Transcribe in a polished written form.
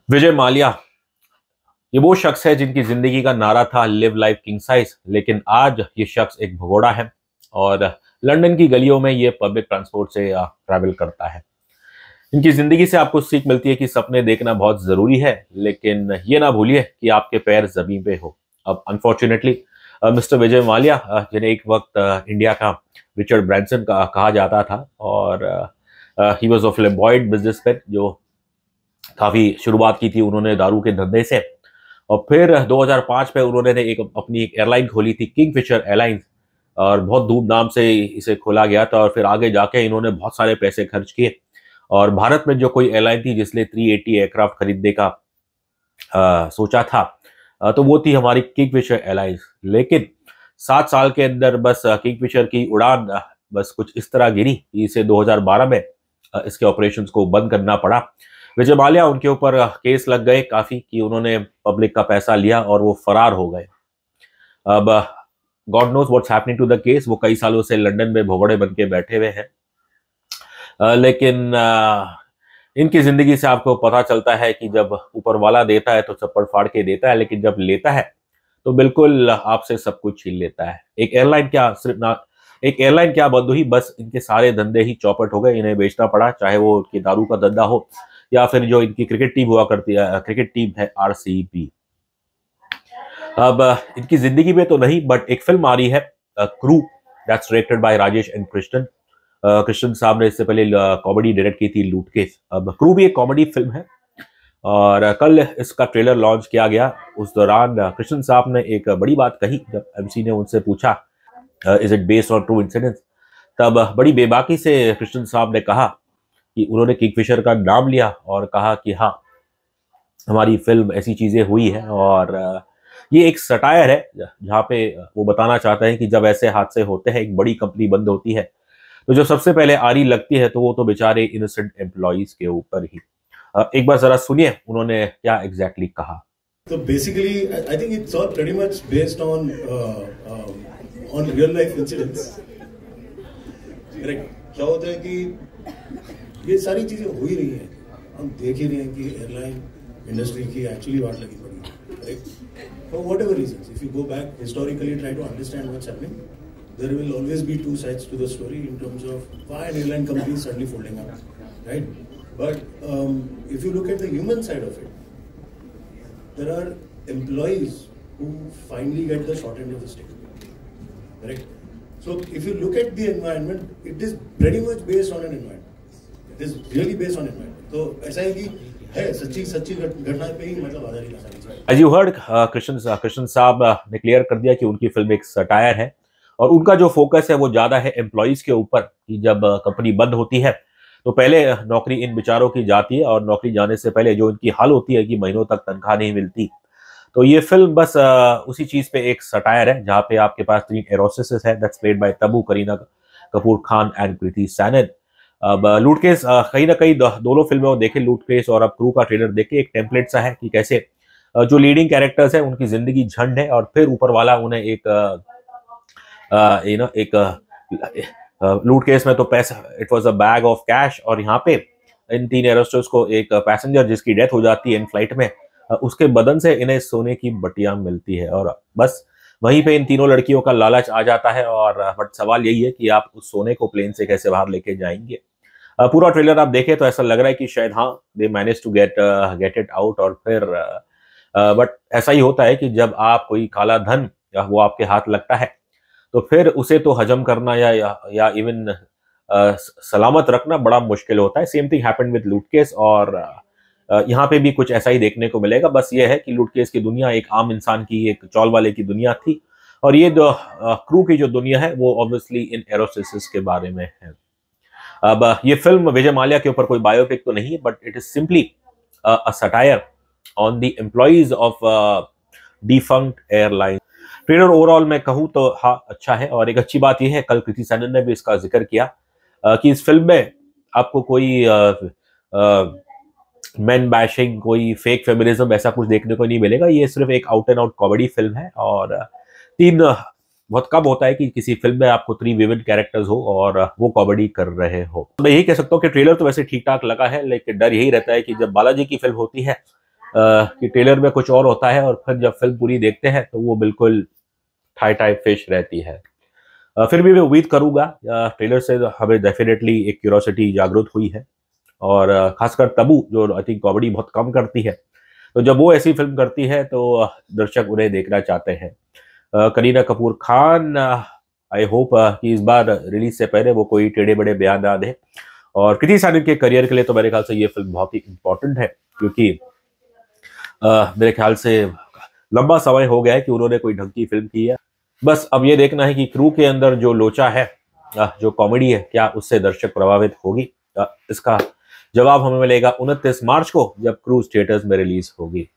विजय माल्या ये वो शख्स है जिनकी जिंदगी का नारा था लिव लाइफ किंग साइज, लेकिन आज ये शख्स एक भगोड़ा है और लंदन की गलियों में ये पब्लिक ट्रांसपोर्ट से ट्रैवल करता है। इनकी जिंदगी से आपको सीख मिलती है कि सपने देखना बहुत जरूरी है, लेकिन ये ना भूलिए कि आपके पैर जमीन पे हो। अब अनफॉर्चुनेटली मिस्टर विजय माल्या, जिन्हें एक वक्त इंडिया का रिचर्ड ब्रैंसन का कहा जाता था, और ही वॉज ऑफ फ्लेम्बॉयड बिजनेसमैन जो काफी शुरुआत की थी उन्होंने दारू के धंधे से। और फिर 2005 में उन्होंने अपनी एक एयरलाइन खोली थी, किंगफिशर एयरलाइंस, और बहुत धूमधाम से इसे खोला गया था। और फिर आगे जाके इन्होंने बहुत सारे पैसे खर्च किए, और भारत में जो कोई एयरलाइन थी जिसने 380 एयरक्राफ्ट खरीदने का सोचा था, तो वो थी हमारी किंगफिशर एयरलाइंस। लेकिन 7 साल के अंदर बस किंगफिशर की उड़ान बस कुछ इस तरह गिरी कि इसे 2012 में इसके ऑपरेशंस को बंद करना पड़ा। विजय माल्या, उनके ऊपर केस लग गए काफी कि उन्होंने पब्लिक का पैसा लिया और वो फरार हो गए। अब God knows what's happening to the case. वो कई सालों से लंदन में भगोड़े बन के बैठे हुए हैं। लेकिन इनकी जिंदगी से आपको पता चलता है कि जब ऊपर वाला देता है तो चप्पड़ फाड़ के देता है, लेकिन जब लेता है तो बिल्कुल आपसे सब कुछ छीन लेता है। एक एयरलाइन क्या बंद हुई, बस इनके सारे धंधे ही चौपट हो गए। इन्हें बेचना पड़ा, चाहे वो उनकी दारू का धंधा हो या फिर जो इनकी क्रिकेट टीम हुआ करती है, क्रिकेट टीम है आरसीबी। अब इनकी जिंदगी में तो नहीं, बट एक फिल्म आ रही है crew, that's directed by Rajesh and Krishnan. Krishnan साहब ने इससे पहले कॉमेडी डायरेक्ट की थी लूटकेस। अब क्रू भी एक कॉमेडी फिल्म है और कल इसका ट्रेलर लॉन्च किया गया। उस दौरान कृष्णन साहब ने एक बड़ी बात कही जब एमसी ने उनसे पूछा is it based on true incidents. तब बड़ी बेबाकी से कृष्णन साहब ने कहा कि उन्होंने किंगफिशर का नाम लिया और कहा कि हाँ, हमारी फिल्म ऐसी चीजें हुई है। और ये एक सटायर है जहाँ पे वो बताना चाहते हैं कि जब ऐसे हादसे होते हैं, एक बड़ी कंपनी बंद होती है, तो जो सबसे पहले आरी लगती है तो वो तो बेचारे इनोसेंट एम्प्लॉइज के ऊपर ही। एक बार जरा सुनिए उन्होंने क्या एग्जैक्टली कहा। तो basically I think it's all pretty much based on real life incidents. Correct. क्या होता है कि ये सारी चीजें हो ही रही हैं, हम देख ही रहे हैं कि एयरलाइन इंडस्ट्री की एक्चुअली वाट लगी पड़ी है। Correct. For whatever reasons, if you go back historically try to understand what's happening, there will always be two sides to the story in terms of why an airline company is suddenly folding up, right? But if you look at the human side of it, there are employees who finally get the short end of the stick, correct? So if you look at the environment, it is pretty much based on an environment. It is really based on environment. तो ऐसा है कि है सच्ची घटना पे ही मतलब आधारित है सारी चीजें। As you heard, कृष्ण साहब ने क्लियर कर दिया कि उनकी फिल्म एक सटायर है और उनका जो फोकस है वो ज्यादा है एम्प्लॉइज के ऊपर कि जब कंपनी बंद होती है तो पहले नौकरी इन बेचारों की जाती है और नौकरी जाने से पहले जो इनकी हाल होती है कि महीनों तक तनख्वाह नहीं मिलती। तो ये फिल्म बस उसी चीज पे एक सटायर है जहाँ पे आपके पास 3 एरोसेस है, that's played by Tabu, Kareena Kapoor Khan and Kriti Sanon. अब लूटकेस कहीं ना कहीं दोनों फिल्मों देखे, लूटकेस और अब क्रू का ट्रेलर देखे, एक टेम्पलेट सा है कि कैसे जो लीडिंग कैरेक्टर्स है उनकी जिंदगी झंड है और फिर ऊपर वाला उन्हें एक एक लूट केस में तो पैसा, it was a bag of cash, और यहाँ पे इन 3 एरोस्टर्स को एक पैसेंजर जिसकी डेथ हो जाती है इन फ्लाइट में, उसके बदन से इन्हें सोने की बटियां मिलती है और बस वहीं पे इन तीनों लड़कियों का लालच आ जाता है। और बट सवाल यही है कि आप उस सोने को प्लेन से कैसे बाहर लेके जाएंगे। पूरा ट्रेलर आप देखें तो ऐसा लग रहा है कि शायद हाँ they manage to get it out. और फिर बट ऐसा ही होता है कि जब आप कोई काला धन वो आपके हाथ लगता है तो फिर उसे तो हजम करना या इवन सलामत रखना बड़ा मुश्किल होता है। Same thing happened with Lootcase और यहाँ पे भी कुछ ऐसा ही देखने को मिलेगा। बस ये है कि लूटकेस की दुनिया एक आम इंसान की, एक चौल वाले की दुनिया थी और ये जो क्रू की जो दुनिया है वो ऑब्वियसली इन एरोसिस के बारे में है। अब ये फिल्म विजय माल्या के ऊपर कोई बायोपिक तो नहीं है, but it is simply a satire on the employees of defunct airline. Trailer overall मैं कहूँ तो हाँ अच्छा है। और एक अच्छी बात यह है, कल कृति सैनन ने भी इसका जिक्र किया कि इस फिल्म में आपको कोई मैन बैशिंग, कोई फेक फेमिनिज्म ऐसा कुछ देखने को नहीं मिलेगा। ये सिर्फ एक out and out comedy film है और 3 बहुत कम होता है कि किसी फिल्म में आपको 3 विविड कैरेक्टर्स हो और वो कॉमेडी कर रहे हो। तो मैं यही कह सकता हूँ कि ट्रेलर तो वैसे ठीक ठाक लगा है, लेकिन डर यही रहता है कि जब बालाजी की फिल्म होती है कि ट्रेलर में कुछ और होता है और फिर जब फिल्म पूरी देखते हैं तो वो बिल्कुल थाई टाई फिश रहती है। फिर भी मैं उम्मीद करूंगा, ट्रेलर से हमें डेफिनेटली एक क्यूरोसिटी जागृत हुई है, और खासकर तब्बू जो आई थिंक कॉमेडी बहुत कम करती है, तो जब वो ऐसी फिल्म करती है तो दर्शक उन्हें देखना चाहते हैं। करीना कपूर खान, आई होप कि इस बार रिलीज से पहले वो कोई टेढ़े बड़े बयान ना दे, और कृति सानन के करियर के लिए तो मेरे ख्याल से ये फिल्म बहुत ही इंपॉर्टेंट है, क्योंकि मेरे ख्याल से लंबा समय हो गया है कि उन्होंने कोई ढंग की फिल्म की है। बस अब ये देखना है कि क्रू के अंदर जो लोचा है, जो कॉमेडी है, क्या उससे दर्शक प्रभावित होगी। इसका जवाब हमें मिलेगा 29 मार्च को, जब क्रू थिएटर्स में रिलीज होगी।